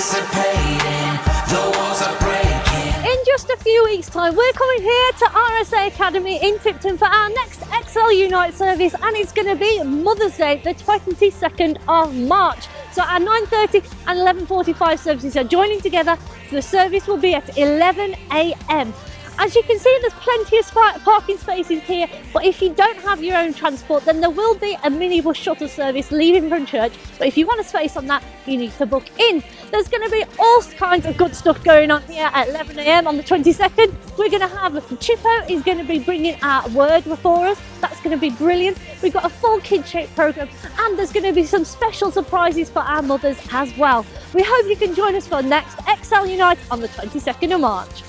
dissipating, the walls are breaking. In just a few weeks' time, we're coming here to RSA Academy in Tipton for our next Excel Unite service, and it's going to be Mother's Day, the 22nd of March. So our 9:30 and 11:45 services are joining together. So the service will be at 11 a.m. As you can see, there's plenty of parking spaces here, but if you don't have your own transport, then there will be a minibus shuttle service leaving from church. But if you want a space on that, you need to book in. There's going to be all kinds of good stuff going on here at 11 a.m. on the 22nd. We're going to have Chippo is going to be bringing our word for us. That's going to be brilliant. We've got a full Kid Shape program, and there's going to be some special surprises for our mothers as well. We hope you can join us for next Excel Unite on the 22nd of March.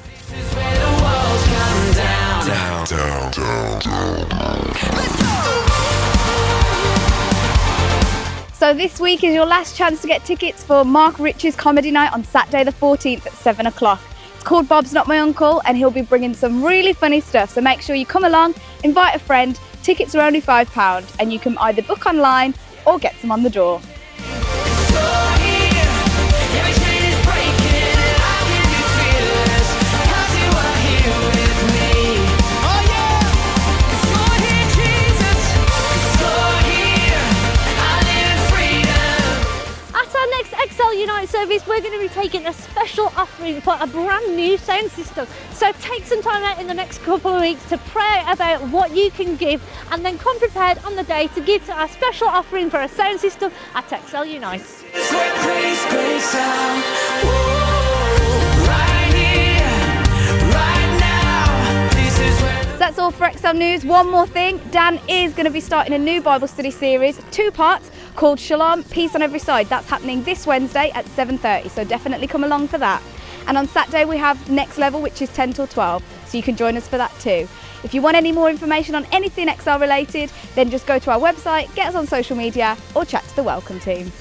So this week is your last chance to get tickets for Mark Rich's comedy night on Saturday the 14th at 7 o'clock. It's called Bob's Not My Uncle, and he'll be bringing some really funny stuff, so make sure you come along, invite a friend. Tickets are only £5, and you can either book online or get some on the door. Excel Unite service, we're going to be taking a special offering for a brand new sound system. So take some time out in the next couple of weeks to pray about what you can give, and then come prepared on the day to give to our special offering for a sound system at Excel Unite. That's all for Excel News. One more thing, Dan is going to be starting a new Bible study series, 2 parts, called Shalom, Peace on Every Side. That's happening this Wednesday at 7:30, so definitely come along for that. And on Saturday we have Next Level, which is 10 till 12, so you can join us for that too. If you want any more information on anything Excel related, then just go to our website, get us on social media, or chat to the welcome team.